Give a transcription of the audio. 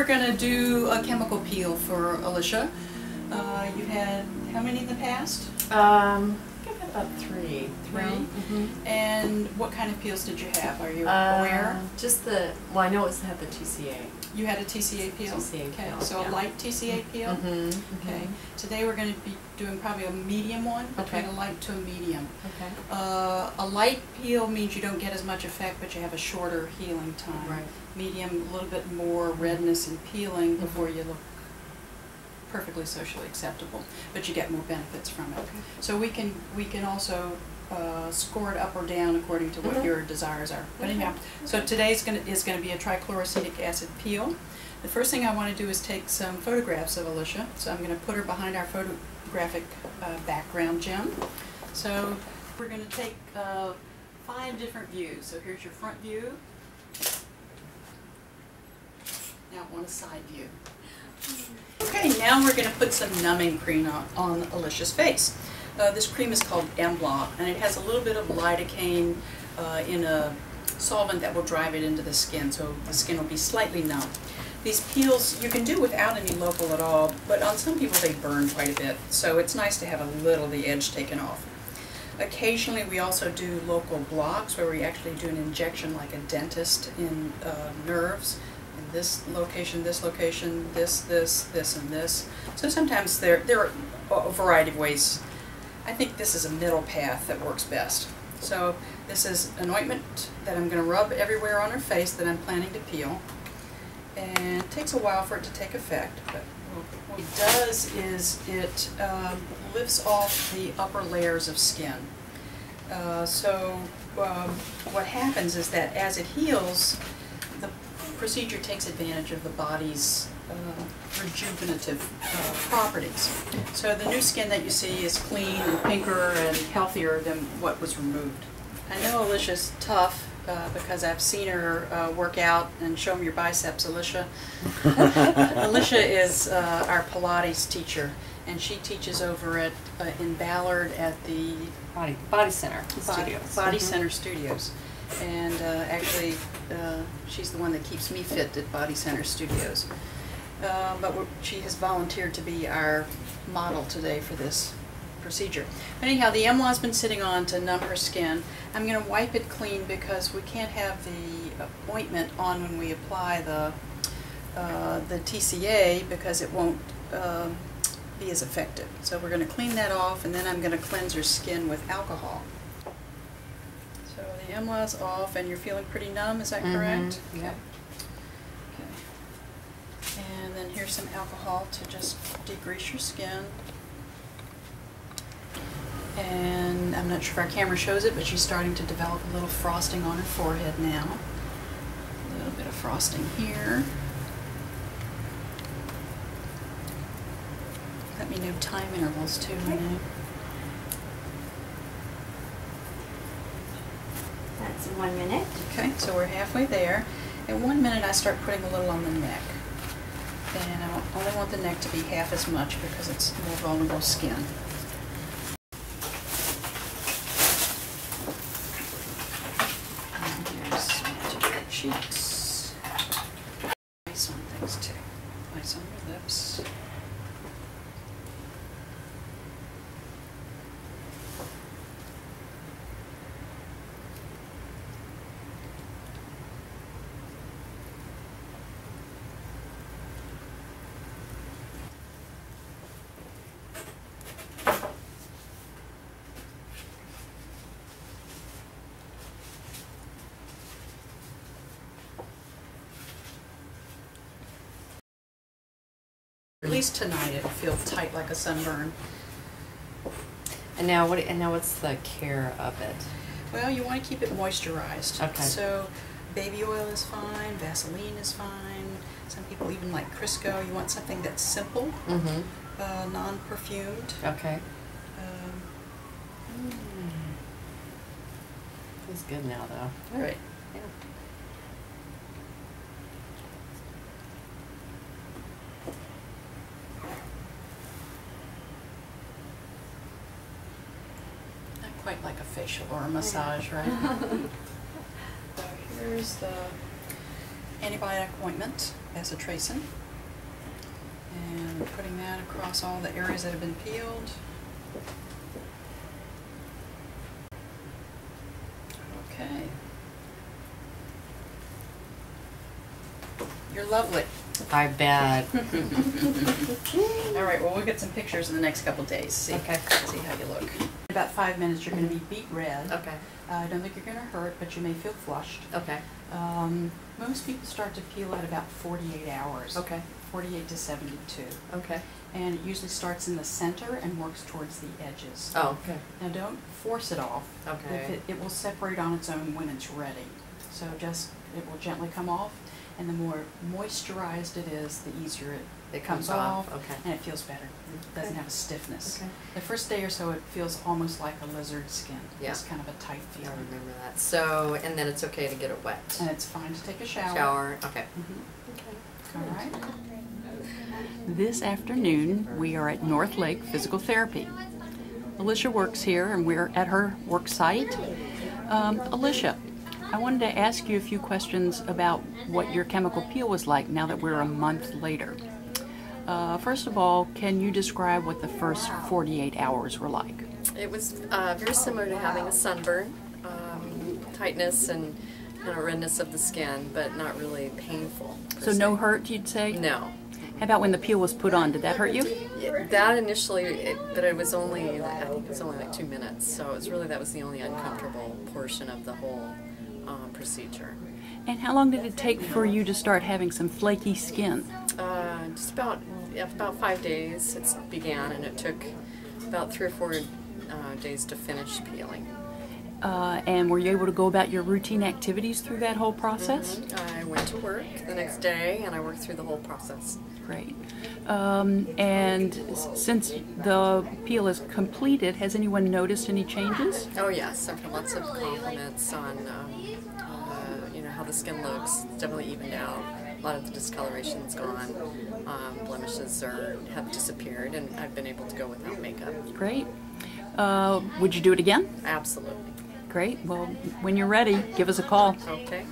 we're going to do a chemical peel for Alicia. You've had how many in the past? I think I've had about three. Three? Mm-hmm. And what kind of peels did you have? Are you aware? Just the, well, I know it's had the TCA. You had a TCA peel? TCA okay, peel, so yeah. a light TCA peel? Mm-hmm. Okay. Today we're going to be doing probably a medium one, between Okay. a light to a medium. Okay. A light peel means you don't get as much effect, but you have a shorter healing time. Right. Medium, a little bit more redness and peeling before you look perfectly socially acceptable, but you get more benefits from it. Okay. So we can also score it up or down according to what your desires are. But anyhow, so today's is going to be a trichloroacetic acid peel. The first thing I want to do is take some photographs of Alicia. So I'm going to put her behind our photographic background gem. So we're going to take 5 different views. So here's your front view. Now I want a side view. Okay, now we're going to put some numbing cream on Alicia's face. This cream is called Embla, and it has a little bit of lidocaine in a solvent that will drive it into the skin, so the skin will be slightly numb. These peels you can do without any local at all, but on some people they burn quite a bit, so it's nice to have a little of the edge taken off. Occasionally we also do local blocks where we actually do an injection like a dentist in nerves. In this location, this, and this. So sometimes there are a variety of ways. I think this is a middle path that works best. So this is an ointment that I'm going to rub everywhere on her face that I'm planning to peel. And it takes a while for it to take effect, but what it does is it lifts off the upper layers of skin. What happens is that as it heals, the procedure takes advantage of the body's rejuvenative properties. So the new skin that you see is clean and pinker and healthier than what was removed. I know Alicia's tough because I've seen her work out, and show them your biceps, Alicia. Alicia is our Pilates teacher, and she teaches over at in Ballard at the Body Center Studios. Body Center Studios. And actually, she's the one that keeps me fit at Body Center Studios. But she has volunteered to be our model today for this procedure. But anyhow, the Embla's been sitting on to numb her skin. I'm going to wipe it clean because we can't have the ointment on when we apply the TCA because it won't be as effective. So we're going to clean that off, and then I'm going to cleanse her skin with alcohol. So the Embla's off, and you're feeling pretty numb, is that correct? Yep. Okay. And then here's some alcohol to just degrease your skin. And I'm not sure if our camera shows it, but she's starting to develop a little frosting on her forehead now. A little bit of frosting here. Let me know time intervals too, Renee. That's 1 minute. Okay, so we're halfway there. At 1 minute I start putting a little on the neck. And I only want the neck to be half as much because it's more vulnerable skin. And here's to your cheeks. Ice on things too. Ice on your lips. At least tonight it'll feel tight like a sunburn. And now what's the care of it? Well, you want to keep it moisturized. Okay. So baby oil is fine, Vaseline is fine. Some people even like Crisco. You want something that's simple, non-perfumed. Okay. Feels good now, though. All right. Yeah. Not quite like a facial or a massage, right? So here's the antibiotic ointment. azatracin. And putting that across all the areas that have been peeled. Okay. You're lovely. I bet. All right, well, we'll get some pictures in the next couple days. See, Okay. see how you look. In about 5 minutes, you're going to be beet red. Okay. I don't think you're going to hurt, but you may feel flushed. Okay. Most people start to peel at about 48 hours. Okay. 48 to 72. Okay. And it usually starts in the center and works towards the edges. Oh, okay. Now don't force it off. Okay. It will separate on its own when it's ready. So it will gently come off, and the more moisturized it is, the easier it comes off. Okay. And it feels better. It doesn't have a stiffness. Okay. The first day or so, it feels almost like a lizard skin. Yeah. It's kind of a tight I feeling. remember that. So, and then it's okay to get it wet. And it's fine to take a shower. Shower. Okay. Mhm. All right. This afternoon, we are at North Lake Physical Therapy. Alicia works here, and we're at her work site. Alicia, I wanted to ask you a few questions about what your chemical peel was like now that we're a month later. First of all, can you describe what the first 48 hours were like? It was very similar to having a sunburn, tightness and kind of redness of the skin, but not really painful. So no hurt, you'd say? No. How about when the peel was put on? Did that hurt you? Yeah, that initially, but it was only, I think it was only like 2 minutes, so it was really, that was the only uncomfortable portion of the whole procedure. And how long did it take for you to start having some flaky skin? Just about 5 days it began, and it took about 3 or 4 days to finish peeling. And were you able to go about your routine activities through that whole process? I went to work the next day, and I worked through the whole process. Great. And since the peel is completed, has anyone noticed any changes? Oh yes, I've had lots of compliments on you know, how the skin looks. It's definitely evened out. A lot of the discoloration's gone. Blemishes have disappeared, and I've been able to go without makeup. Great. Would you do it again? Absolutely. Great. Well, when you're ready, give us a call. Okay.